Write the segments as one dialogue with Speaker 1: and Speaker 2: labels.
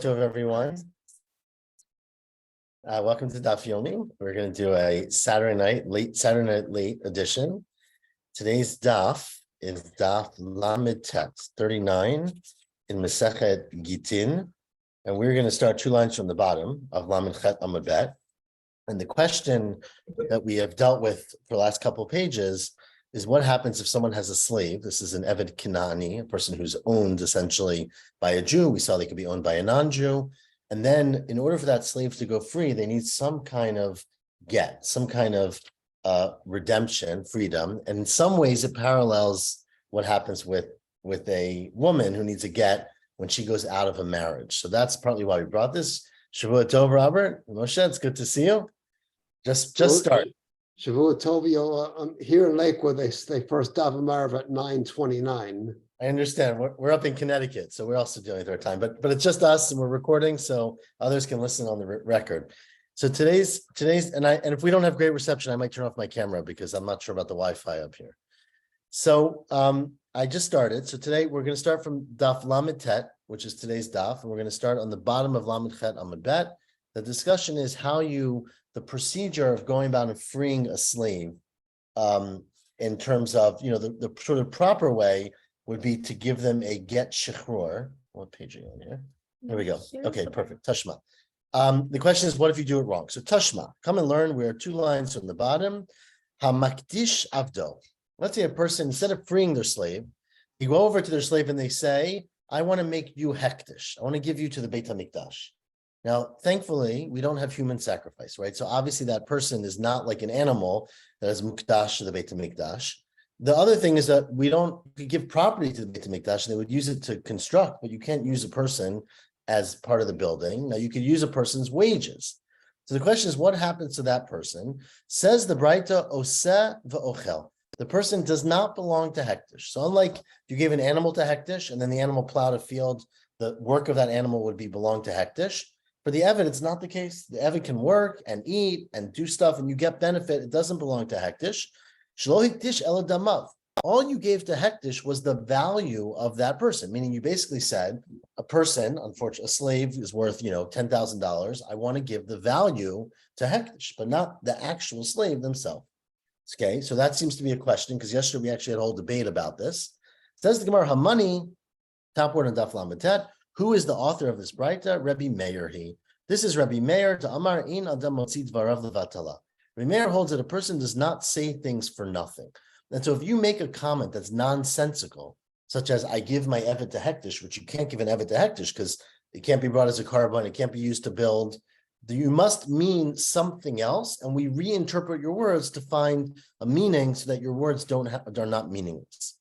Speaker 1: Everyone. Welcome to Daf Yomi. We're going to do a late Saturday night late edition. Today's Daf is Daf Lamed Tet 39 in Masechet Gittin, and we're going to start two lines from the bottom of Lamed Chet Amud Bet. And the question that we have dealt with for the last couple of pages is what happens if someone has a slave. This is an Eved Kinani, a person who's owned essentially by a Jew. We saw they could be owned by a non-Jew. And then in order for that slave to go free, they need some kind of get, some kind of redemption, freedom. And in some ways, it parallels what happens with a woman who needs a get when she goes out of a marriage. So that's partly why we brought this. Shavua Tov, Robert. Moshe, it's good to see you. Just start.
Speaker 2: Shavua Tov, I'm here in Lakewood. They first stop in Marv at 9:29.
Speaker 1: I understand. We're up in Connecticut, so we're also dealing with our time. But it's just us, and we're recording, so others can listen on the record. So today's, and if we don't have great reception, I might turn off my camera because I'm not sure about the Wi-Fi up here. So I just started. So today we're going to start from Daf Lamed Tet, which is today's Daf, and we're going to start on the bottom of Lamed Chet Amud Bet. The discussion is the procedure of going about and freeing a slave, in terms of, the sort of proper way would be to give them a get shechrur. What page are you on here? There we go. Okay, perfect. Tashma. The question is, what if you do it wrong? So Tashma, come and learn. We're 2 lines from the bottom. Hamakdish avdo. Let's say a person, instead of freeing their slave, they go over to their slave and they say, I want to make you hektish. I want to give you to the Beit HaMikdash. Now, thankfully, we don't have human sacrifice, right? So obviously that person is not like an animal that is mukdash to the Beit HaMikdash. The other thing is that we give property to the Beit HaMikdash, and they would use it to construct, but you can't use a person as part of the building. Now, you could use a person's wages. So the question is, what happens to that person? Says the Braita, oseh ve'ochel. The person does not belong to hektish. So unlike you gave an animal to hektish, and then the animal plowed a field, the work of that animal would belong to hektish. For the Eved, it's not the case. The Eved can work and eat and do stuff, and you get benefit. It doesn't belong to hektish. Shelo hektish ela damav. All you gave to hektish was the value of that person, meaning you basically said a person, unfortunately, a slave is worth $10,000. I want to give the value to hektish, but not the actual slave themselves. Okay, so that seems to be a question because yesterday we actually had a whole debate about this. Says the Gemara, Hamani, top word on Daf Lamed Tet. Who is the author of this Braita? Rabbi Meir. This is Rabbi Meir to Amar in Adam Motzi Dvarav Levatala. Rabbi Meir holds that a person does not say things for nothing. And so if you make a comment that's nonsensical, such as I give my Eved to hektish, which you can't give an Eved to hektish because it can't be brought as a carbon, it can't be used to build, you must mean something else, and we reinterpret your words to find a meaning so that your words are not meaningless.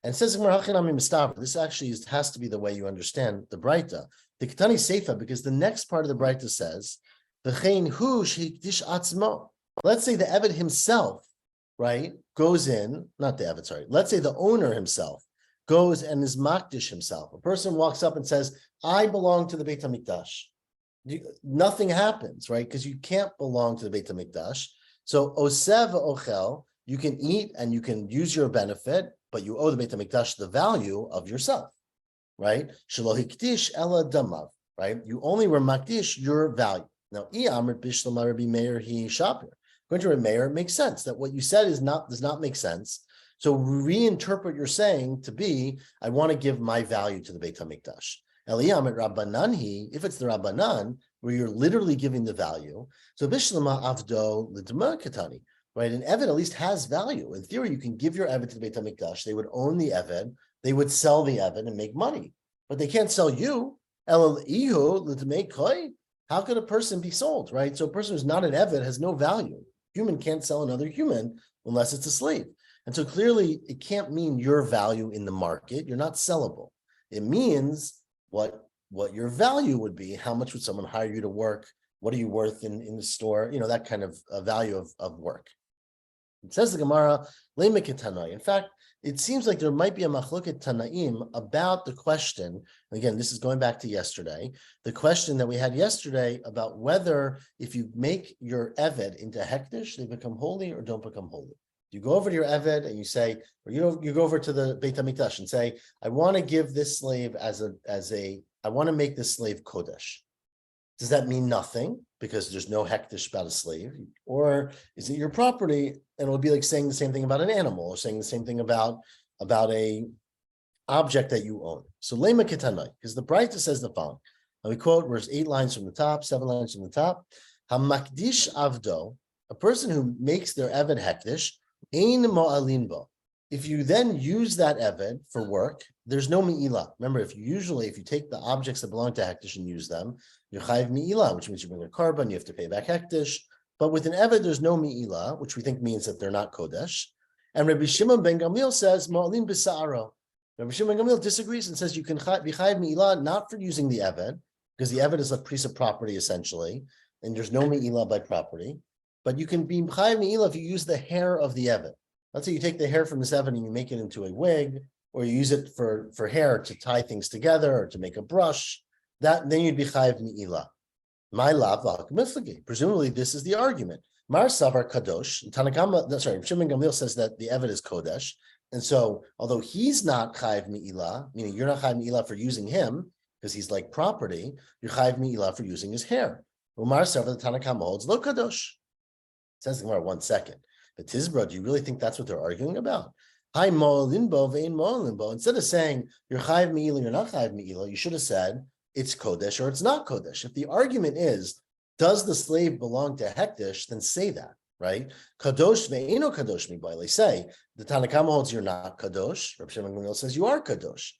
Speaker 1: And it says, this actually has to be the way you understand the Braita. The Ketani Seifa, because the next part of the Braita says, let's say the Eved himself, right, goes in, not the Eved, sorry. Let's say the owner himself goes and is makdish himself. A person walks up and says, I belong to the Beit HaMikdash. Nothing happens, right? Because you can't belong to the Beit HaMikdash. So, oseh ve'ochel, you can eat and you can use your benefit, but you owe the Beit HaMikdash the value of yourself, right? Shelo hikdish ela damav, right? You only were makdish your value. Now, Amrit Bishlama Rabbi Meir he shapir. According to Rabbi Meir, it makes sense that what you said does not make sense. So reinterpret your saying to be, I want to give my value to the Beit HaMikdash. Amrit Rabbanan if it's the Rabbanan, where you're literally giving the value. So Bishlama Avdo L'Dma Katani. Right, an Eved at least has value. In theory, you can give your Eved to the Beit HaMikdash. They would own the Eved. They would sell the Eved and make money. But they can't sell you. How could a person be sold, right? So a person who's not an Eved has no value. Human can't sell another human unless it's a slave. And so clearly, it can't mean your value in the market. You're not sellable. It means what your value would be. How much would someone hire you to work? What are you worth in the store? That kind of value of work. It says the Gemara, in fact, it seems like there might be a machloket Tanaim about the question. Again, this is going back to yesterday. The question that we had yesterday about whether if you make your Eved into hektish, they become holy or don't become holy. You go over to your Eved and you say, or you go over to the Beit HaMikdash and say, I want to give this slave as a I want to make this slave kodesh. Does that mean nothing because there's no hektish about a slave? Or is it your property? And it'll be like saying the same thing about an animal or saying the same thing about a object that you own. So lema ketanai, because the Braita says the following. And we quote verse 8 lines from the top, 7 lines from the top. Hamakdish avdo, a person who makes their eved hektish, ein mo'alin bo. If you then use that eved for work, there's no mi'ilah. Remember, if you take the objects that belong to hektish and use them, you're chayiv mi'ilah, which means you bring a carbon, you have to pay back hektish. But with an eved, there's no mi'ilah, which we think means that they're not kodesh. And Rabbi Shimon ben Gamliel says mo'alin b'sa'aro. Rabbi Shimon ben Gamliel disagrees and says you can be chayiv mi'ilah not for using the eved, because the eved is a piece of property essentially, and there's no mi'ilah by property. But you can be chayiv mi'ilah if you use the hair of the eved. Let's say you take the hair from this eved and you make it into a wig, or you use it for hair to tie things together or to make a brush. Then you'd be chayiv mi'ilah. My lav v'hakmitzlagi. Presumably, this is the argument. Mar savar kadosh. Tanakama, sorry, Shimon Gamliel says that the eved is kodesh, and so although he's not chayiv mi'ilah, meaning you're not chayiv mi'ilah for using him because he's like property, you're chayiv mi'ilah for using his hair. Umar savar the Tanakama holds lo kadosh. Says the Gemara, 1 second. But Tizbra, do you really think that's what they're arguing about? Hi mo'alinbo ve'in mo'alinbo. Instead of saying you're chayiv mi'ilah, you're not chayiv mi'ilah, you should have said it's kodesh or it's not kodesh. If the argument is, does the slave belong to hektish, then say that, right? Kadosh ve'ino kadosh mi'baile. Say the Tanakama holds you're not kadosh. Rabbi Shimon Gamliel says you are kadosh.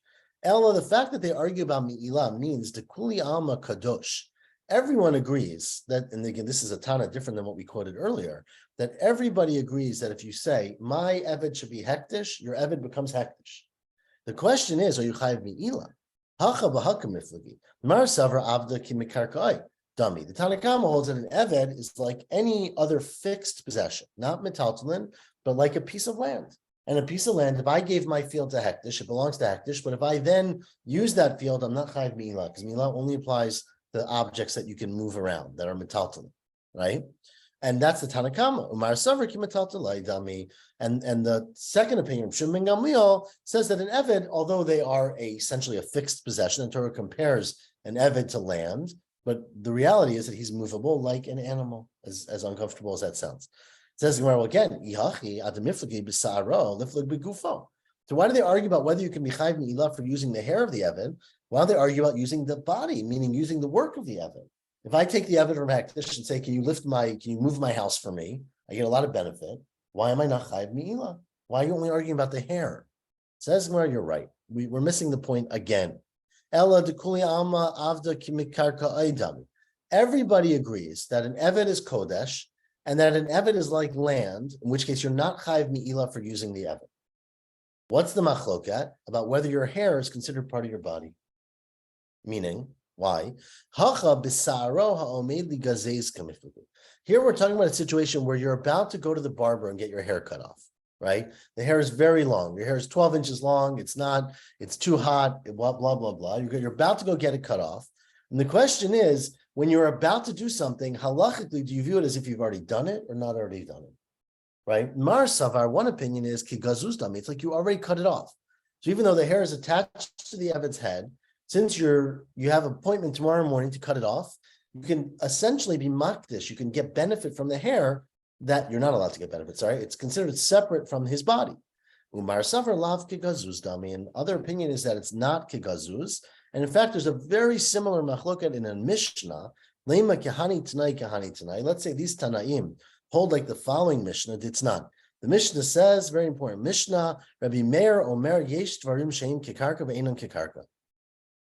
Speaker 1: Ella, the fact that they argue about mi'ilah means the kuli alma kadosh. Everyone agrees that, and again, this is a Tana different than what we quoted earlier, that everybody agrees that if you say, my eved should be hektish, your eved becomes hektish. The question is, are you chayiv mi'ilah? Hacha b'haka miflagi. Mar savra avda ki mikarkai. Dummy. The Tanakama holds that an eved is like any other fixed possession, not metaltalin, but like a piece of land. And a piece of land, if I gave my field to hektish, it belongs to hektish, but if I then use that field, I'm not chayiv mi'ilah, because mi'ilah only applies the objects that you can move around that are metaltalin, right? And that's the Tanakama. Umar Savra ki metaltalai dami. And the second opinion, Shimon ben Gamliel, says that an eved, although they are essentially a fixed possession, the Torah compares an eved to land, but the reality is that he's movable like an animal, as uncomfortable as that sounds. It says well again, Ihachi adamiflagi b'sa'aro liflag b'gufo. So why do they argue about whether you can be chayiv mi'ilah for using the hair of the eved? Why do they argue about using the body, meaning using the work of the eved? If I take the eved from hektish and say, can you move my house for me? I get a lot of benefit. Why am I not chayiv mi'ilah? Why are you only arguing about the hair? Says where you're right. We're missing the point again. Ella dekuli alma avda kimikarka aydam. Everybody agrees that an eved is kodesh and that an eved is like land, in which case you're not chayiv mi'ilah for using the eved. What's the machlokat about whether your hair is considered part of your body? Meaning, why? Here we're talking about a situation where you're about to go to the barber and get your hair cut off, right? The hair is very long. Your hair is 12 inches long. It's too hot, blah, blah, blah, blah. You're about to go get it cut off. And the question is, when you're about to do something, halachically, do you view it as if you've already done it or not already done it? Right? Mar Savar, one opinion is ki gazuz dami. It's like you already cut it off. So even though the hair is attached to the eved's head, since you have an appointment tomorrow morning to cut it off, you can essentially be makdish. You can get benefit from the hair that you're not allowed to get benefit. Sorry, it's considered separate from his body. Umar Savar lav ki gazuz dami. And other opinion is that it's not ki gazuz. And in fact, there's a very similar machloket in a Mishnah. Lema kahani tanai. Let's say these tanaim hold like the following Mishnah. It's not. The Mishnah says, very important, Mishnah, Rabbi Meir Omer Yesh Dvarim Sheim Kikarka Ve'enon Kikarka.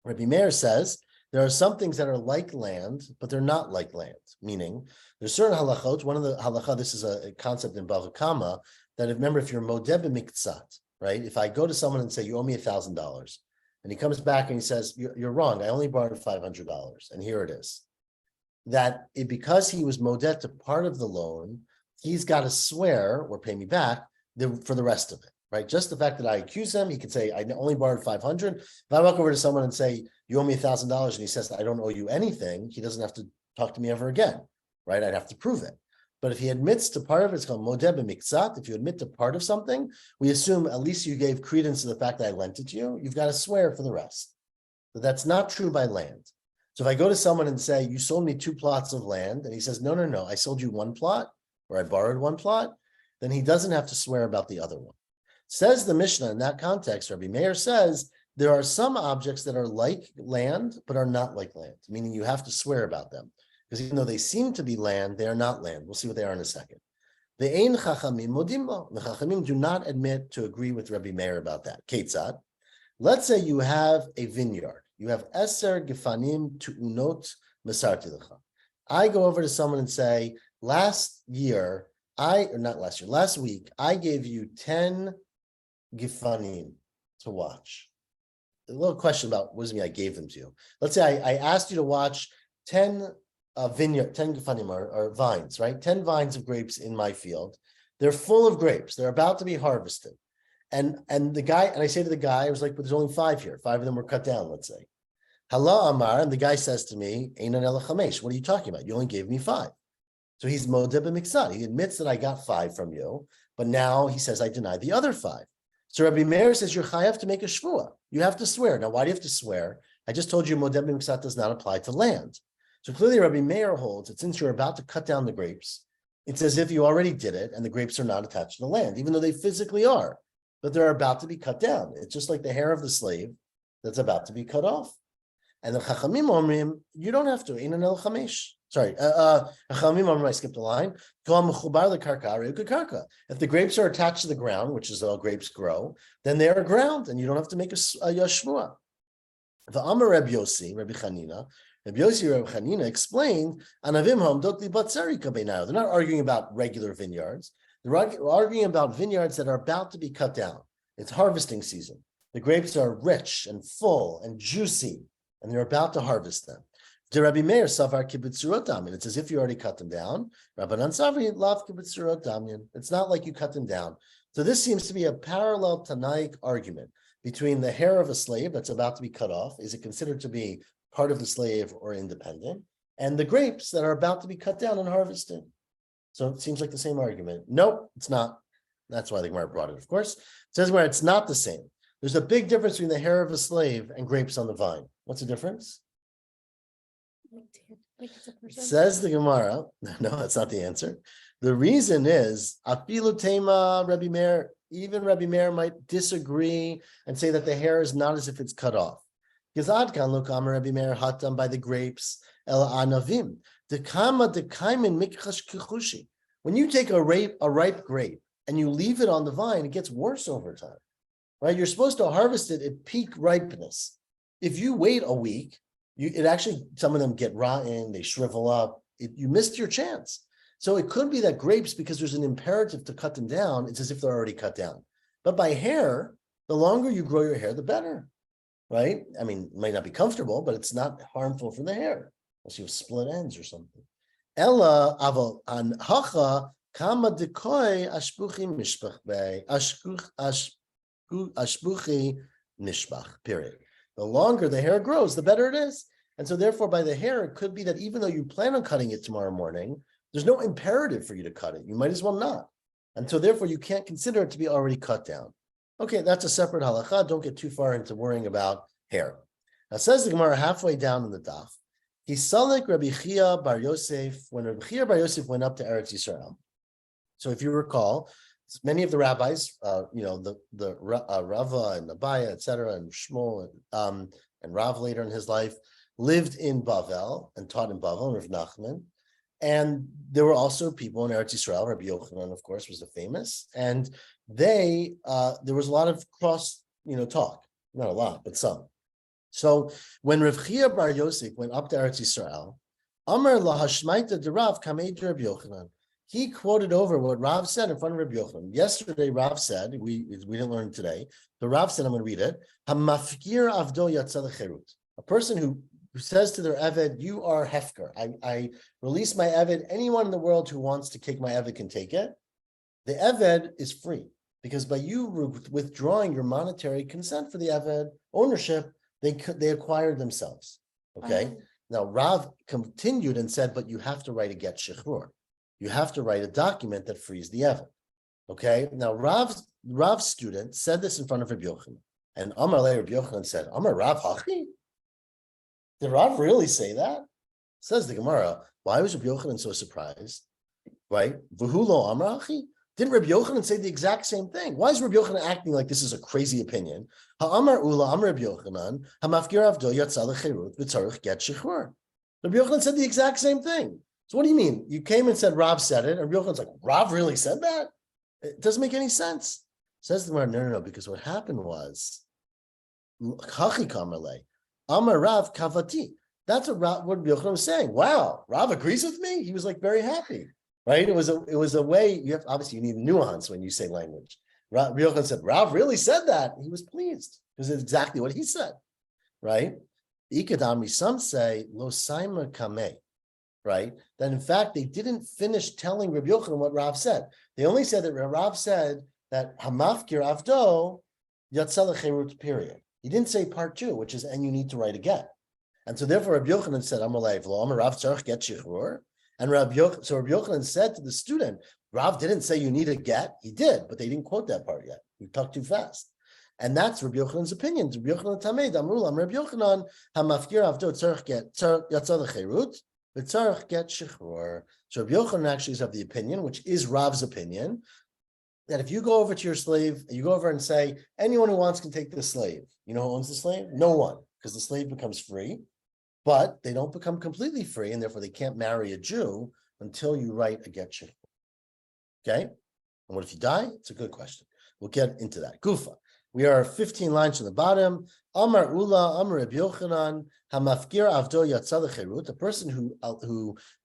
Speaker 1: Rabbi Meir says, there are some things that are like land, but they're not like land. Meaning, there's certain halachot. One of the halacha, this is a concept in Bava Kama, that remember, if you're modeh b'miktzat, right? If I go to someone and say, you owe me $1,000, and he comes back and he says, you're wrong, I only borrowed $500, and here it is. Because he was modeh to part of the loan, he's got to swear or pay me back for the rest of it, right? Just the fact that I accuse him, he could say, I only borrowed $500. If I walk over to someone and say, you owe me $1,000, and he says, I don't owe you anything, he doesn't have to talk to me ever again, right? I'd have to prove it. But if he admits to part of it, it's called modeh b'miktzat. If you admit to part of something, we assume at least you gave credence to the fact that I lent it to you. You've got to swear for the rest. But that's not true by land. So if I go to someone and say, you sold me 2 plots of land, and he says, no, I sold you 1 plot, or I borrowed 1 plot, then he doesn't have to swear about the other one. Says the Mishnah in that context, Rabbi Meir says, there are some objects that are like land, but are not like land, meaning you have to swear about them. Because even though they seem to be land, they are not land. We'll see what they are in a second. The Ein Chachamim Modimbo. The Chachamim do not admit to agree with Rabbi Meir about that. Ketzad. Let's say you have a vineyard. You have Eser Gefanim Tu'unot Mesarti Lecha. I go over to someone and say, last week, I gave you 10 Gefanim to watch. A little question about what does it mean I gave them to you. Let's say I asked you to watch 10 vineyard, 10 gefanim or vines, right? 10 vines of grapes in my field. They're full of grapes. They're about to be harvested. And I say to the guy, I was like, but there's only 5 here. 5 of them were cut down, let's say. Hala Amar, and the guy says to me, Einan ela chamesh, what are you talking about? You only gave me 5. So he's modeh b'miksad. He admits that I got 5 from you, but now he says I deny the other 5. So Rabbi Meir says you're chayav to make a shvua. You have to swear. Now, why do you have to swear? I just told you modeh b'miksad does not apply to land. So clearly Rabbi Meir holds that since you're about to cut down the grapes, it's as if you already did it and the grapes are not attached to the land, even though they physically are, but they're about to be cut down. It's just like the hair of the slave that's about to be cut off. And the Chachamim Omrim, you don't have to. Einan el chamesh. Sorry, Chachamim Omrim, I skipped a line. If the grapes are attached to the ground, which is how grapes grow, then they are ground, and you don't have to make a shvua. The Amar Rabbi Yossi, Rabbi Chanina, explained, they're not arguing about regular vineyards. They're arguing about vineyards that are about to be cut down. It's harvesting season. The grapes are rich and full and juicy, and they're about to harvest them. To Rabbi Meir, Savar Kibutzurot Damyan. It's as if you already cut them down. Rabbanan Savri, Lav Kibutzurot Damyan. It's not like you cut them down. So this seems to be a parallel Tanaic argument between the hair of a slave that's about to be cut off. Is it considered to be part of the slave or independent? And the grapes that are about to be cut down and harvested. So it seems like the same argument. Nope, it's not. That's why the Gemara brought it, of course. It says where it's not the same. There's a big difference between the hair of a slave and grapes on the vine. What's the difference? Says the Gemara. No, that's not the answer. The reason is Afilu Tema Rabbi Meir. Even Rabbi Meir might disagree and say that the hair is not as if it's cut off. Because Adkan look Amar Rabbi Meir hatam by the grapes el anavim. When you take a ripe grape and you leave it on the vine, it gets worse over time. Right? You're supposed to harvest it at peak ripeness. If you wait a week, some of them get rotten, they shrivel up. You missed your chance. So it could be that grapes, because there's an imperative to cut them down, it's as if they're already cut down. But by hair, the longer you grow your hair, the better, right? I mean, it might not be comfortable, but it's not harmful for the hair, unless you have split ends or something. Ella aval an hacha kama dekoi ashbuchi mishpach bei ashbuchi mishpach. Period. The longer the hair grows, the better it is. And so therefore, by the hair, it could be that even though you plan on cutting it tomorrow morning, there's no imperative for you to cut it. You might as well not. And so therefore, you can't consider it to be already cut down. Okay, that's a separate halakha. Don't get too far into worrying about hair. Now, says the Gemara halfway down in the daf, Hisalek Rabbi Chia Bar Yosef, when Rabbi Chia Bar Yosef went up to Eretz Yisrael. So if you recall, many of the rabbis, the Rava and Abaya, etc., and Shmuel and Rav later in his life, lived in Bavel and taught in Bavel, and Rav Nachman. And there were also people in Eretz Yisrael. Rabbi Yochanan, of course, was the famous. And there was a lot of cross, talk. Not a lot, but some. So when Rav Chia Bar Yosef went up to Eretz Yisrael, Amar lahashmaita de Rav kameid Rabbi Yochanan. He quoted over what Rav said in front of Rabbi Yochanan. Yesterday, Rav said, we didn't learn today, but Rav said, I'm going to read it. Hamafkir avdo yatsa lecherut. A person who says to their Eved, you are Hefker. I release my Eved. Anyone in the world who wants to take my Eved can take it. The Eved is free because by you withdrawing your monetary consent for the Eved ownership, they acquired themselves. Okay. Now Rav continued and said, but you have to write a get shechrur. You have to write a document that frees the Eved. Okay. Now Rav's student said this in front of Rabbi Yochanan, and Amar le Rabbi Yochanan said, Amar Rav Hachi. Did Rav really say that? Says the Gemara. Why was Rabbi Yochanan so surprised? Right? V'hu lo amar achi? Didn't Rabbi Yochanan say the exact same thing? Why is Rabbi Yochanan acting like this is a crazy opinion? Ha'amar ula amar Rabbi Yochanan, ha'mafkir avdo yatsa lecherut v'tzarich get shechur. Rabbi Yochanan said the exact same thing. So what do you mean? You came and said Rav said it, and Rabbi Yochanan's like, Rav really said that? It doesn't make any sense. Says the Gemara, no, because what happened was, Chachi kamarle, amar Rav kavati. That's what Rabbi Yochanan was saying. Wow, Rav agrees with me. He was like very happy, right? It was a way. You have obviously you need nuance when you say language. Rabbi Yochanan said, Rav really said that. He was pleased because it's exactly what he said, right? Ikadamri, some say lo saima kameh, right? That in fact they didn't finish telling Rabbi Yochanan what Rav said. They only said that Rav said that hamafkir avdo yatzal cherut, period. He didn't say part 2, which is and you need to write a get. And so therefore Rabbi Yochanan said, Amalei v'lo amar Rav tzarich get shechur. And Rabbi Yochanan said to the student, Rav didn't say you need a get. He did, but they didn't quote that part yet. We talked too fast. And that's Rabbi Yochanan's opinion. Rabbi Yochanan tamed amrul am Rabbi Yochanan hamafkir avdo tzarich get yatzal cherut v'tzarich get shechur. So Rabbi Yochanan actually is of the opinion, which is Rav's opinion, that if you go over to your slave, you go over and say, anyone who wants can take this slave. You know who owns the slave? No one, because the slave becomes free, but they don't become completely free, and therefore they can't marry a Jew until you write a get shechur. Okay? And what if you die? It's a good question. We'll get into that. Gufa. We are 15 lines from the bottom. Amar Ula, Amar Rabbi Yochanan, Hamafkir Avdo Yatzal Cherut, a person who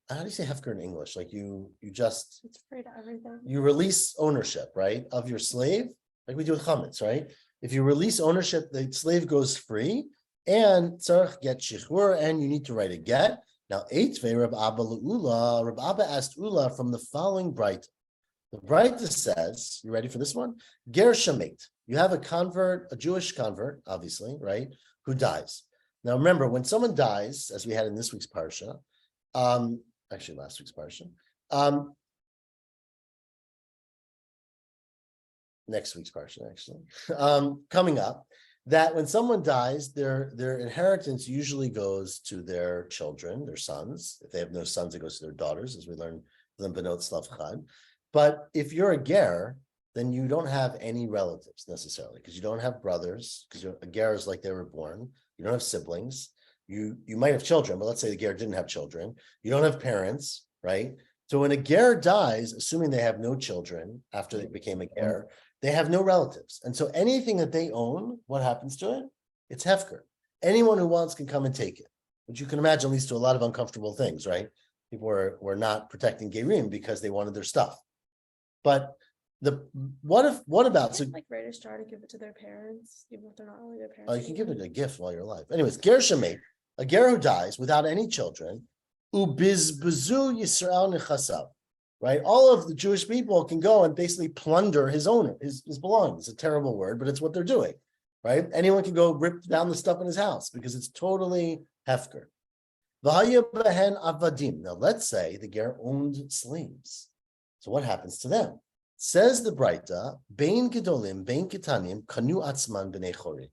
Speaker 1: how do you say hefker in English? Like you just
Speaker 3: It's free to everything.
Speaker 1: You release ownership, right, of your slave, like we do with chametz, right? If you release ownership, the slave goes free, and tzarich get shechur, and you need to write a get. Now, eitvei Reb Abba le'ula. Reb Abba asked Ula from the following bright. The bright says, you ready for this one? Ger shamet. You have a convert, a Jewish convert, obviously, right, who dies. Now, remember, when someone dies, as we had in this week's parsha, actually last week's parsha, next week's parsha, actually, coming up, that when someone dies, their inheritance usually goes to their children, their sons. If they have no sons, it goes to their daughters, as we learned from Benot Slav Chad. But if you're a ger, then you don't have any relatives necessarily, because you don't have brothers, because a ger is like they were born. You don't have siblings. You might have children, but let's say the ger didn't have children. You don't have parents, right? So when a ger dies, assuming they have no children after they became a ger, they have no relatives. And so anything that they own, what happens to it? It's hefker. Anyone who wants can come and take it, which you can imagine leads to a lot of uncomfortable things, right? People were not protecting gerim because they wanted their stuff. But what about, so
Speaker 3: like registrar to give it to their parents, even if they're not really their parents.
Speaker 1: you can give it a gift while you're alive. Anyways, ger shemet, a ger who dies without any children, ubizbazu Yisrael nechasav, right? All of the Jewish people can go and basically plunder his owner, his belongings. It's a terrible word, but it's what they're doing, right? Anyone can go rip down the stuff in his house because it's totally hefker. V'haya behen avadim. Now let's say the ger owned slaves. So what happens to them? Says the Braita, bein gedolim, bein ketanim, kanu atzman b'nei chorin.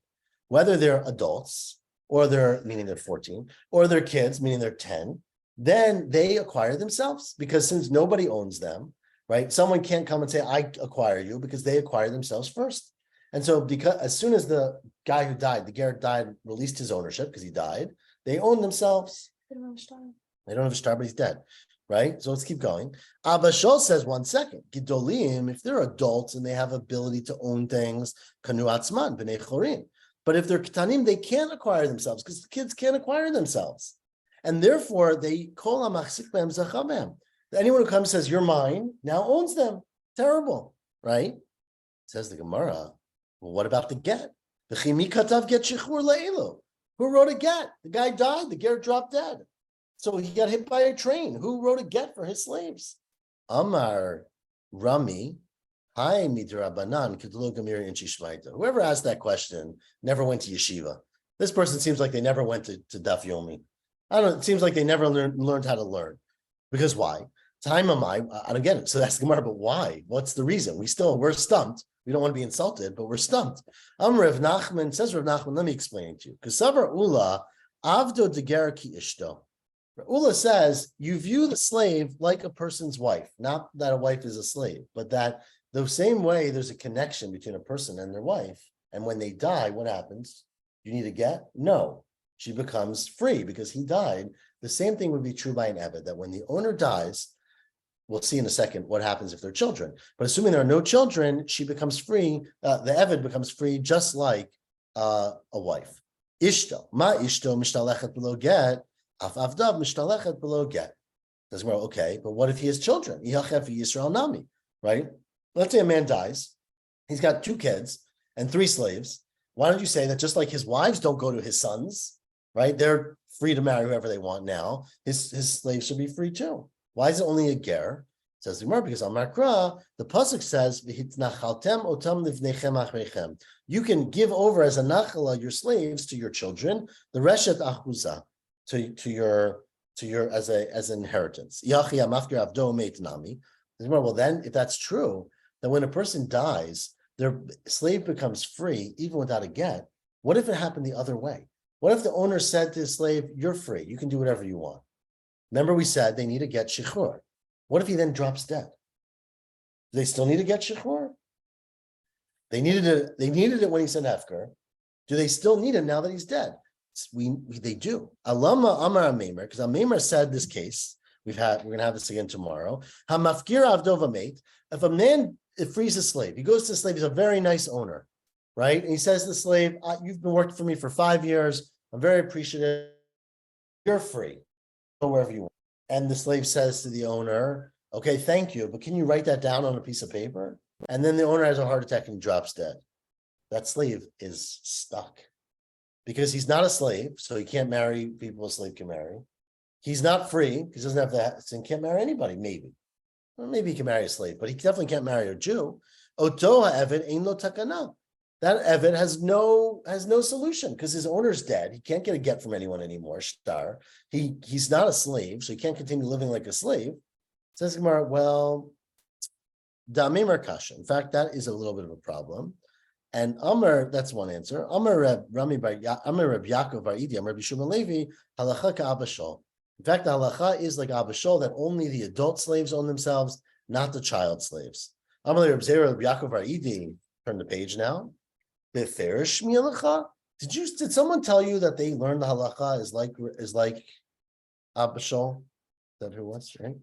Speaker 1: Whether they're adults, or meaning they're 14, or they're kids, meaning they're 10, then they acquire themselves, because since nobody owns them, right? Someone can't come and say, I acquire you, because they acquire themselves first. And so because as soon as the guy who died, the ger died, released his ownership because he died, they own themselves.
Speaker 3: They don't have a star.
Speaker 1: They don't have a star, but he's dead. Right? So let's keep going. Abba Shol says 1 second. Gidolim, if they're adults and they have ability to own things, kanu atzman b'nei chorin. But if they're ketanim, they can't acquire themselves because the kids can't acquire themselves. And therefore, they call amachzik b'hem zachabem. Anyone who comes and says, you're mine, now owns them. Terrible, right? Says the Gemara, well, what about the get? V'chimi katav get shechur le'ilu. Who wrote a get? The guy died, the ger dropped dead. So he got hit by a train. Who wrote a get for his slaves? Amar Rami, Hi midrabanan kedlo gamir inchi shmaita. Whoever asked that question never went to yeshiva. This person seems like they never went to Daf Yomi. I don't know. It seems like they never learned how to learn. Because why? Time am I don't get it. So that's Gemara, but why? What's the reason? We're stumped. We don't want to be insulted, but we're stumped. Rav Nachman says Rav Nachman. Let me explain it to you. Because Savar Ula. Avdo deger ki ishto. Ula says you view the slave like a person's wife, not that a wife is a slave, but that the same way there's a connection between a person and their wife. And when they die, what happens? You need a get? No, she becomes free because he died. The same thing would be true by an Eved, that when the owner dies, we'll see in a second what happens if they're children. But assuming there are no children, she becomes free. The Eved becomes free just like a wife. Ishto, ma ishto mishtalechet below get. Avdav mishtalechet below get. Doesn't matter. Okay, but what if he has children? Yachef Yisrael nami, right? Let's say a man dies. He's got 2 kids and 3 slaves. Why don't you say that just like his wives don't go to his sons, right? They're free to marry whoever they want now. His slaves should be free too. Why is it only a ger? Says the Gemara, because on Makra, the pasuk says, "V'hitnachaltem otam livnechem achrechem." You can give over as a nachala your slaves to your children, the reshet achuza to your as an inheritance. Well, then if that's true, then when a person dies, their slave becomes free even without a get. What if it happened the other way? What if the owner said to his slave, "You're free. You can do whatever you want"? Remember, we said they need to get shichur. What if he then drops dead? Do they still need to get shichur? They needed it. They needed it when he said hefker. Do they still need it now that he's dead? They do. Alama Amar Ameimer, because Ameimer said this case. We're going to have this again tomorrow. Hamafkir avdova mate. If a man frees a slave, he goes to the slave. He's a very nice owner, right? And he says to the slave, "You've been working for me for 5 years. I'm very appreciative. You're free. Go wherever you want." And the slave says to the owner, "Okay, thank you, but can you write that down on a piece of paper?" And then the owner has a heart attack and he drops dead. That slave is stuck because he's not a slave, so he can't marry people a slave can marry. He's not free because he doesn't have that, so he can't marry anybody, maybe. Well, maybe he can marry a slave, but he definitely can't marry a Jew. Otoha Eved ein lo takana. That Eved has no solution because his owner's dead. He can't get a get from anyone anymore. Shtar. He's not a slave, so he can't continue living like a slave. Says Gemara, well, Damimar Kasha. In fact, that is a little bit of a problem. And Amar, that's one answer. Amar Reb Yaakov Bar Idi, Amar Bishum Levi, halacha ka Abashol. In fact, the halacha is like Abashol, that only the adult slaves own themselves, not the child slaves. Amar Reb Zera Reb Yaakov Bar Idi. Turn the page now. Did someone tell you that they learned the halacha is like Abashol? Is that who it was, right?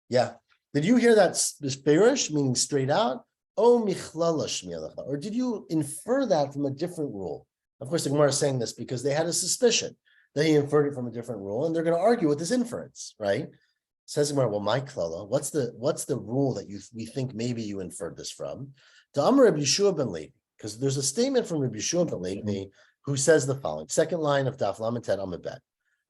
Speaker 1: Yeah. Did you hear that Spirish, meaning straight out? Oh, michlala shmielacha. Or did you infer that from a different rule? Of course, the Gemara is saying this because they had a suspicion that he inferred it from a different rule, and they're going to argue with this inference, right? Says the Gemara, well, my klala, what's the rule that we think maybe you inferred this from? To Amar Reb Yeshua ben Levi, because there's a statement from Reb Yeshua ben Levi who says the following, second line of Daf Lamed Tet Amud Bet.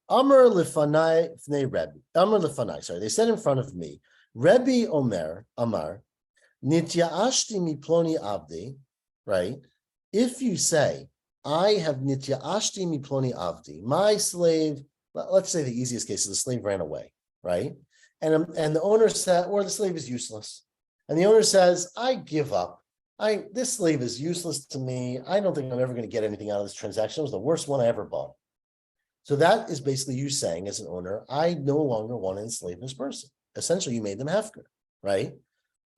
Speaker 1: Amar lefanai fnei Rebbe. Amar lefanai, sorry, they said in front of me, Rebbe Omer, Amar, Nitya'ashti miploni avdi, right? If you say, I have nitya'ashti miploni avdi, my slave, let's say the easiest case is the slave ran away, right? And the owner said, or the slave is useless. And the owner says, I give up. This slave is useless to me. I don't think I'm ever going to get anything out of this transaction. It was the worst one I ever bought. So that is basically you saying as an owner, I no longer want to enslave this person. Essentially, you made them hefker, right?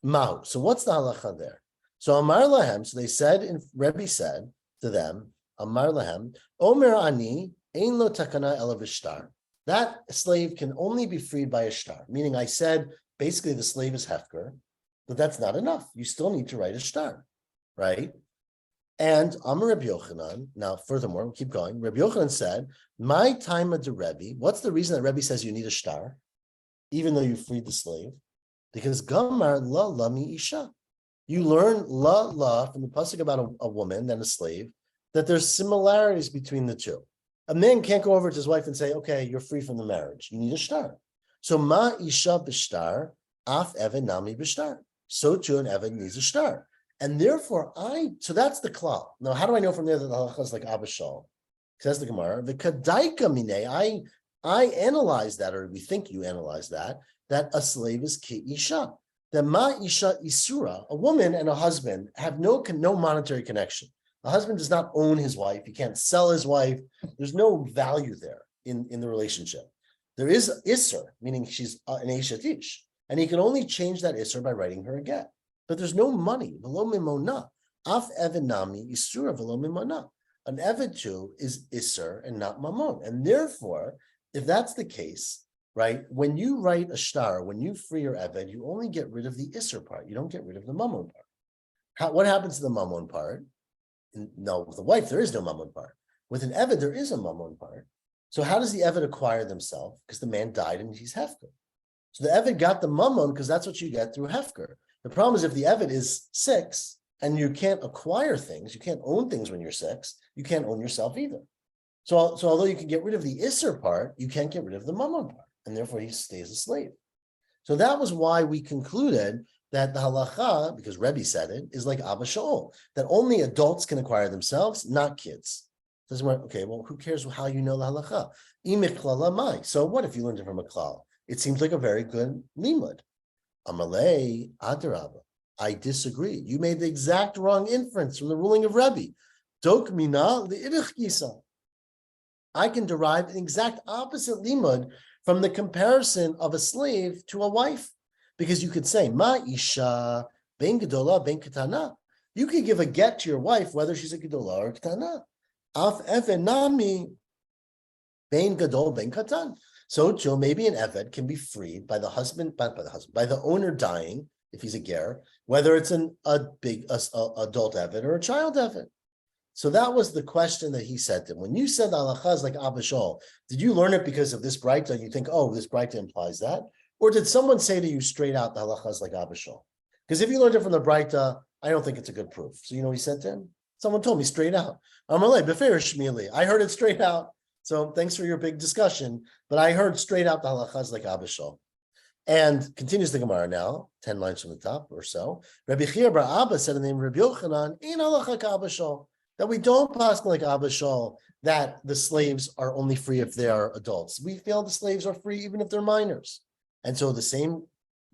Speaker 1: Mahu. So what's the halacha there? So Amar Lahem, so they said, Rebbe said to them, Amar Lahem, Omer Ani, Ein lo takana ela v'shtar. That slave can only be freed by a shtar, meaning I said, basically the slave is hefker, but that's not enough. You still need to write a shtar, right? And Amar Reb Yochanan, now furthermore, we'll keep going. Reb Yochanan said, my time of the Rebbe, what's the reason that Rebbe says you need a shtar, even though you freed the slave? Because Gamar la lami isha. You learn la from the pasuk about a woman and a slave, that there's similarities between the two. A man can't go over to his wife and say, okay, you're free from the marriage. You need a shtar. So ma isha b'shtar, af even nami b'shtar. So too an even needs a shtar. And therefore so that's the klal. Now, how do I know from there that the halacha is like Abashal? Says the Gemara, the kadaika mine, I analyze that, or we think you analyze that a slave is ki isha. The ma isha isura, a woman and a husband have no monetary connection. A husband does not own his wife. He can't sell his wife. There's no value there in the relationship. There is Isser, meaning she's an Eshet Ish, and he can only change that Isser by writing her a get. But there's no money. V'lo mimona. Af Eved Nami Isura v'lo mimona. An Eved too is Isser and not Mamon. And therefore, if that's the case, right, when you write a shtar, when you free your Eved, you only get rid of the Isser part. You don't get rid of the Mamon part. What happens to the Mamon part? No, with a wife, there is no Mamon part. With an Eved, there is a Mamon part. So how does the Eved acquire themselves? Because the man died and he's Hefker. So the Eved got the Mamon because that's what you get through Hefker. The problem is if the Eved is 6 and you can't acquire things, you can't own things when you're 6, you can't own yourself either. So although you can get rid of the Isser part, you can't get rid of the Mamon part, and therefore he stays a slave. So that was why we concluded that the halacha, because Rebbe said it, is like Abba Shaul, that only adults can acquire themselves, not kids. Doesn't matter. Okay, well, who cares how you know the halacha? Imichlala mai. So what if you learned it from a klal? It seems like a very good limud. Amalei adarabba. I disagree. You made the exact wrong inference from the ruling of Rebbe. Dok mina li'irich gisa. I can derive an exact opposite limud from the comparison of a slave to a wife. Because you could say, Ma isha ben gedola ben katana. You could give a get to your wife, whether she's a gedola or katana. Af even nami ben gadol ben katan. So too, maybe an eved can be freed by the husband, by the owner dying, if he's a ger, whether it's a big adult eved or a child eved. So that was the question that he said to him. When you said the halacha is like Abba Shaul, did you learn it because of this Braita? You think, oh, this Braita implies that? Or did someone say to you straight out the halacha is like Abba Shaul? Because if you learned it from the Braita, I don't think it's a good proof. So you know what he said to him? Someone told me straight out. Amalei b'feir shmili. I heard it straight out. So thanks for your big discussion. But I heard straight out the halacha is like Abba Shaul. And continues the Gemara now, 10 lines from the top or so. Rabbi Chia bar Abba said in the name of Rabbi Yochanan, in halacha k'Abba Shaul, that we don't pass like Abba Shaul, that the slaves are only free if they are adults. We feel the slaves are free even if they're minors. And so the same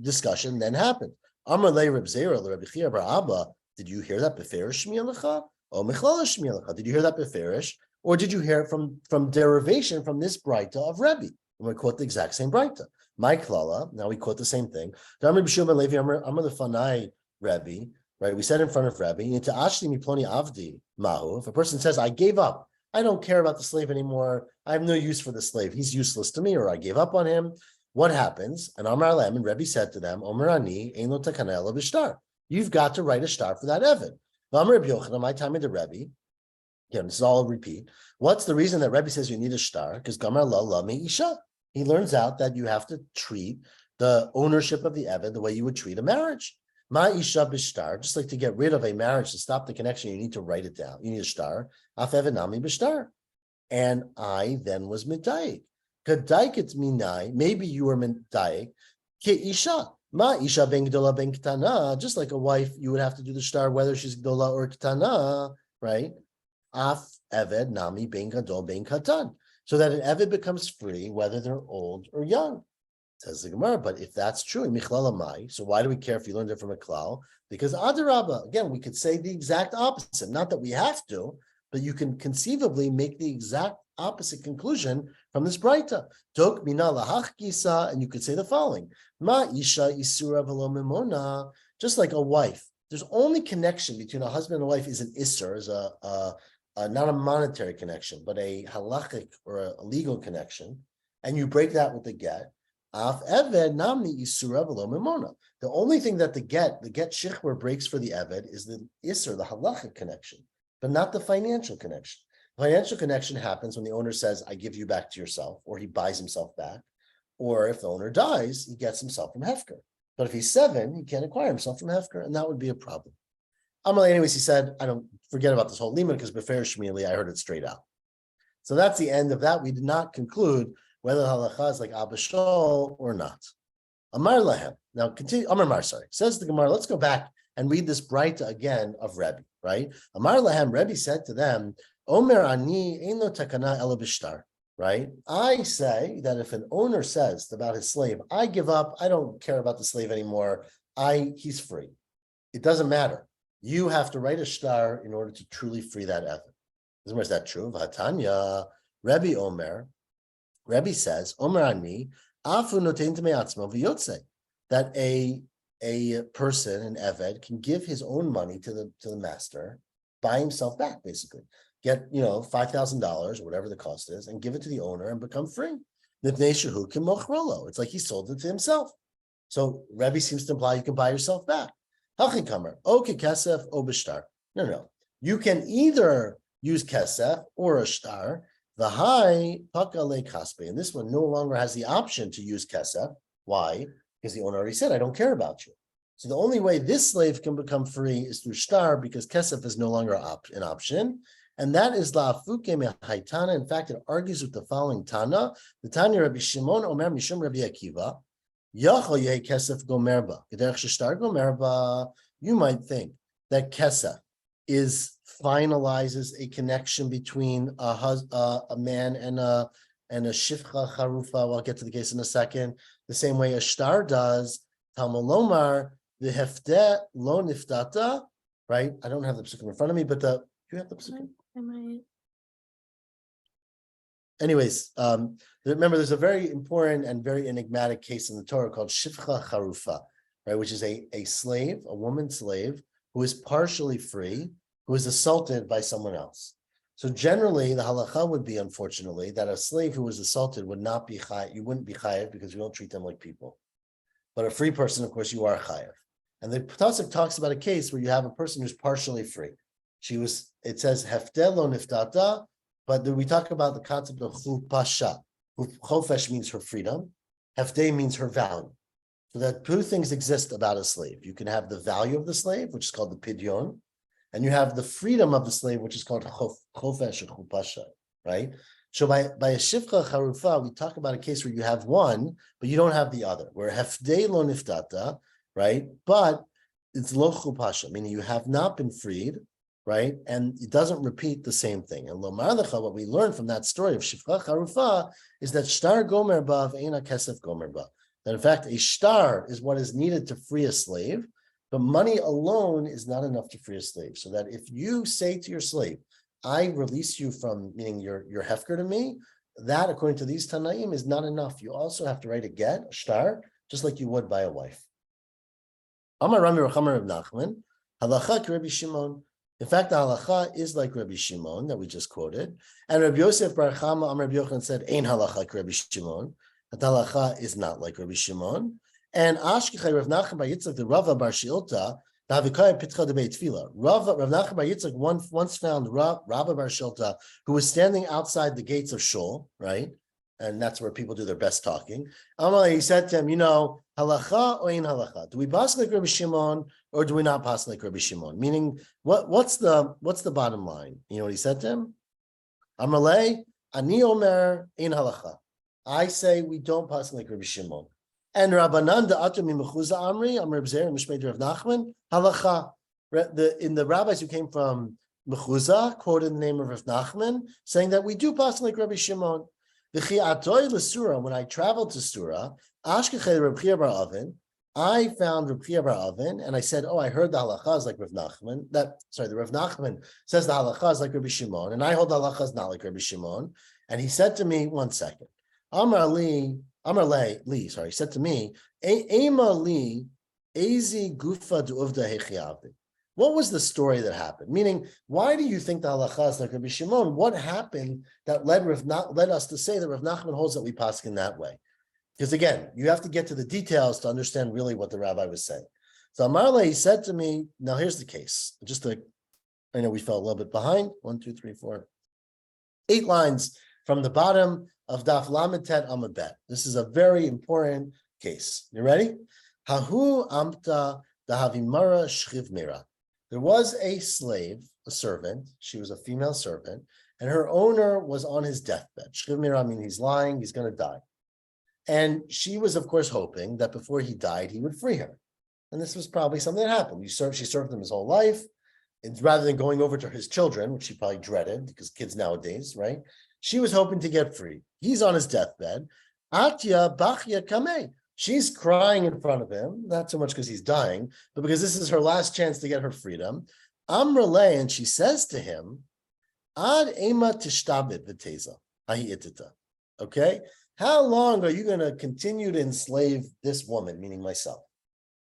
Speaker 1: discussion then happened. Amar le Reb Zera, le Rabbi Chia bar Abba, did you hear that beferish shmielecha? Oh, mechlala shmielecha. Did you hear that beferish? Or did you hear it from derivation from this Braita of Rebbe? And we quote the exact same Braita. My klala, now we quote the same thing. Amar the Fanai Rebbe, right? We said in front of Rebbe, into Ashli Miploni Avdi Mahu. If a person says, I gave up, I don't care about the slave anymore, I have no use for the slave, he's useless to me, or I gave up on him, what happens? And Amar Lem, and Rebbe said to them, Omer ani ein lo takana ela b'shtar. You've got to write a shtar for that Evid. Amar Rebbe Yochanan, my time of the Rebbe, again, this is all a repeat. What's the reason that Rebbe says you need a shtar? Because Gamar la la me isha. He learns out that you have to treat the ownership of the Evid the way you would treat a marriage. Ma isha b'shtar, just like to get rid of a marriage, to stop the connection, you need to write it down. You need a shtar. Af Evid nami b'shtar. And I then was midayik. Kadaiket minai, maybe you were midayik. Ki isha. Ma isha ben gdola ben ketana. Just like a wife, you would have to do the shtar whether she's gdola or ketana, right? Af Eved nami ben gadol ben katan. So that an Eved becomes free whether they're old or young. Says the Gemara, but if that's true, Michlala Mai, so why do we care if you learned it from a klal? Because Adarabba, again, we could say the exact opposite. Not that we have to, but you can conceivably make the exact opposite conclusion from this Braita. Tok mina lahach gisa, and you could say the following: Ma isha isura v'lo mimona. Just like a wife, there's only connection between a husband and a wife is an isser, is not a monetary connection, but a halachic or a legal connection, and you break that with the get. Af Eved namni isura v'lo mimona. The only thing that the get shichur breaks for the Eved is the isser, the halachic connection, but not the financial connection. The financial connection happens when the owner says, I give you back to yourself, or he buys himself back, or if the owner dies, he gets himself from Hefker. But if he's 7, he can't acquire himself from Hefker, and that would be a problem. Amalei, anyways, he said, I don't forget about this whole limud because Befer Shmili, I heard it straight out. So that's the end of that. We did not conclude whether the halacha is like Abba Shaul or not. Amar Lahem. Now continue. Amar sorry. Says the Gemara. Let's go back and read this Braita again of Rebbe. Right. Amar Lahem. Rebbe said to them, Omer ani ein lo takana ela b'shtar. Right. I say that if an owner says about his slave, I give up. I don't care about the slave anymore. He's free. It doesn't matter. you have to write a shtar in order to truly free that Eved. Is that true? Vatanya, Rebbe Omer, Rebbe says, Omer Ani, Afu notein tamei atzmo v'yotze, that a person, an Eved, can give his own money to the master, buy himself back, basically. Get $5,000, whatever the cost is, and give it to the owner and become free. It's like he sold it to himself. So Rebbe seems to imply you can buy yourself back. Hachikamer, okay, kesef o b'shtar. No. You can either use kesef or a shtar. The high pakale kaspe, and this one no longer has the option to use kesef. Why? Because the owner already said, I don't care about you. So the only way this slave can become free is through shtar, because kesef is no longer an option. And that is la'afuke me'haitana. In fact, it argues with the following Tana. The Tanya Rabbi Shimon Omer Mishum Rabbi Akiva. Yachol yehi kesef gomerba. K'derech sheshtar gomerba. You might think that kesef finalizes a connection between a man and a shifcha charufa. I'll get to the case in a second. The same way a shtar does. Talmud lomar the hefte lo niftata. Right? I don't have the psukim in front of me, but do you have the psukim?
Speaker 3: I might.
Speaker 1: Anyways, remember there's a very important and very enigmatic case in the Torah called Shifcha Charufa, right? Which is a slave, a woman slave, who is partially free, who is assaulted by someone else. So generally, the halacha would be, unfortunately, that a slave who was assaulted would not be chayav. You wouldn't be chayav because you don't treat them like people. But a free person, of course, you are chayav. And the Pasuk talks about a case where you have a person who's partially free. It says heftel lo niftata, but we talk about the concept of chupasha. Chofesh means her freedom. Hefte means her value. So that two things exist about a slave. You can have the value of the slave, which is called the pidyon, and you have the freedom of the slave, which is called chofesh or chupasha, right? So by a shifcha charufa, we talk about a case where you have one, but you don't have the other, where hefte lo niftata, right? But it's lo chupasha, meaning you have not been freed, right? And it doesn't repeat the same thing. And lomar lecha, what we learn from that story of shifcha charufa is that shtar gomer ba ve'ena kesef gomer ba. That in fact, a shtar is what is needed to free a slave, but money alone is not enough to free a slave. So that if you say to your slave, I release you from, meaning your hefker to me, that according to these Tanaim is not enough. You also have to write a get, a shtar, just like you would by a wife. Amar Rami Rachamar Reb Nachman, halacha k'Rebbi Shimon. In fact, the halacha is like Rabbi Shimon that we just quoted. And Rabbi Yosef Bar Chama Amar Rabbi Yochanan said, Ein halacha Rabbi Shimon. That the halacha is not like Rabbi Shimon. And Ashkechai Rav Nachman Bar Yitzchak, the Rava Bar Shilta, the Havikaya Pitcha Debei Tefillah. Rav Nachman Bar Yitzchak once found Rava Bar Shilta, who was standing outside the gates of Shul, right? And that's where people do their best talking. Amalei, he said to him, halacha or ein halacha? Do we pass like Rabbi Shimon or do we not pass like Rabbi Shimon? Meaning, what's the bottom line? You know what he said to him? Amalei, ani omer ein halacha. I say we don't pass like Rabbi Shimon. And Rabbanan da'atu mimechuza amri, Amr B'zer, Mishmei Rav Nachman, halacha. In the rabbis who came from Mechuza, quoted the name of Rav Nachman, saying that we do pass like Rabbi Shimon. When I traveled to Sura, I found Reb Chia bar Avin, and I said, I heard the halacha is like Rav Nachman. The Rav Nachman says the halacha is like Rabbi Shimon, and I hold the halacha is not like Rabbi Shimon. And he said to me, one second, he said to me, Ema li, ezi gufa du'uvda hechiavdi. What was the story that happened? Meaning, why do you think the halacha is like Rabbi Shimon? What happened that led us to say that Rav Nachman holds that we paskin that way? Because again, you have to get to the details to understand really what the rabbi was saying. So Amarle, he said to me, now here's the case. I know we fell a little bit behind. 1, 2, 3, 4. 8 lines from the bottom of Daf Lamed Tet Amud Bet. This is a very important case. You ready? Hahu amta dahavimara shchiv mira. There was a slave, a servant. She was a female servant, and her owner was on his deathbed. Shchiv mira means he's lying, he's going to die. And she was, of course, hoping that before he died, he would free her. And this was probably something that happened. She served him his whole life. And rather than going over to his children, which she probably dreaded, because kids nowadays, right? She was hoping to get free. He's on his deathbed. Atya bachya kameh. She's crying in front of him, not so much because he's dying, but because this is her last chance to get her freedom. Amrele, and she says to him, Ad ema tishtabit v'teza hahi'itita. Okay, how long are you going to continue to enslave this woman, meaning myself?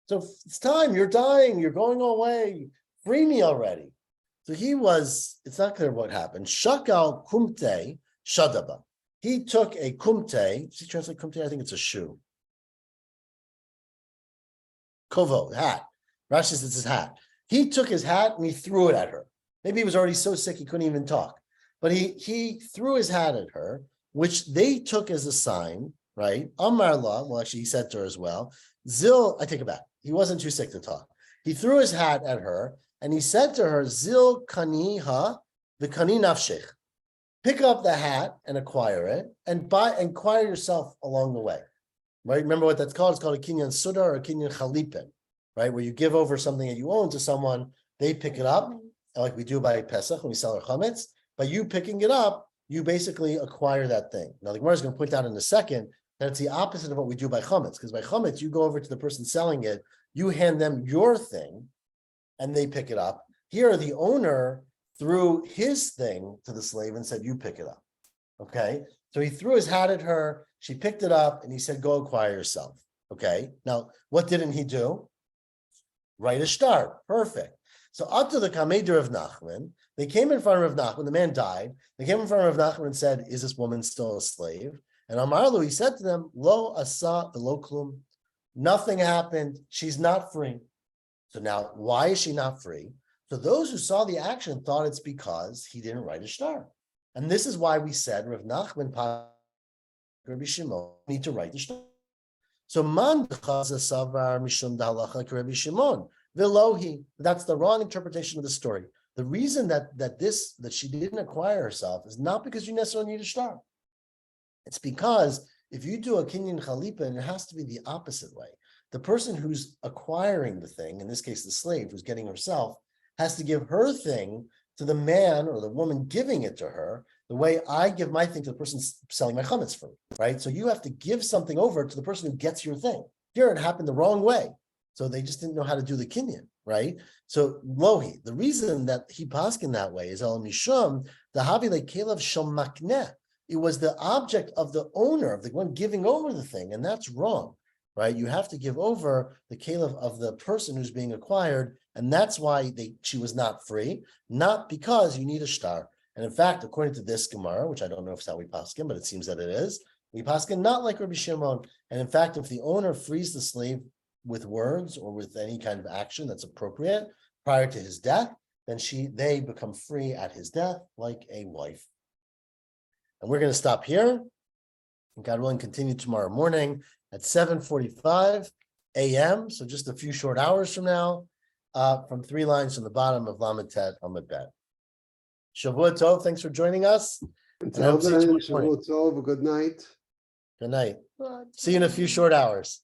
Speaker 1: So it's time. You're dying. You're going away. Free me already. So it's not clear what happened. Shakal kumte shadaba. He took a kumte. Does he translate kumte? I think it's a shoe. Kovo, hat. Rashi says it's his hat. He took his hat and he threw it at her. Maybe he was already so sick he couldn't even talk. But he threw his hat at her, which they took as a sign, right? Amar la, well, actually, he said to her as well. Zil, I take it back. He wasn't too sick to talk. He threw his hat at her and he said to her, Zil kaniha v'kani nafshech. Pick up the hat and acquire it and acquire yourself along the way. Right? Remember what that's called? It's called a kinyan suda or a kinyan chalipin, right? Where you give over something that you own to someone, they pick it up, like we do by Pesach when we sell our chametz. By you picking it up, you basically acquire that thing. Now, the Gemara is going to point out in a second that it's the opposite of what we do by chametz, because by chametz, you go over to the person selling it, you hand them your thing, and they pick it up. Here, the owner threw his thing to the slave and said, you pick it up. Okay? So he threw his hat at her, she picked it up, and he said, go acquire yourself. Okay? Now, what didn't he do? Write a shtar. Perfect. So up to the Kameder of Nachman, they came in front of Nachman, the man died, they came in front of Nachman and said, is this woman still a slave? And Amarlu, he said to them, Lo asa v'lo klum, nothing happened, she's not free. So now, why is she not free? So those who saw the action thought it's because he didn't write a shtar. And this is why we said, Rav Nachman, Rabbi Shimon, need to write the shtar. So man savar mishum da'halacha Rabbi Shimon. Velohi, that's the wrong interpretation of the story. The reason that she didn't acquire herself is not because you necessarily need a shtar. It's because if you do a kinyan chalipin, it has to be the opposite way. The person who's acquiring the thing, in this case the slave who's getting herself, has to give her thing to the man or the woman giving it to her, the way I give my thing to the person selling my chametz for me, right? So you have to give something over to the person who gets your thing. Here it happened the wrong way. So they just didn't know how to do the kinyan, right? So lohi, the reason that he paskin that way is el mishum the havile kelev shel makneh. It was the object of the owner, of the one giving over the thing, and that's wrong, right? You have to give over the kelev of the person who's being acquired, and that's why she was not free, not because you need a shtar. And in fact, according to this Gemara, which I don't know if it's how we paskin, but it seems that it is, we paskin not like Rabbi Shimon. And in fact, if the owner frees the slave with words or with any kind of action that's appropriate prior to his death, then they become free at his death like a wife. And we're going to stop here. And God willing, continue tomorrow morning at 7:45 a.m. So just a few short hours from now, from 3 lines from the bottom of Lamed Tet Amud Bet. Shavua Tov, thanks for joining us.
Speaker 2: Until then, Shavua Tov, good night.
Speaker 1: Good night. See you in a few short hours.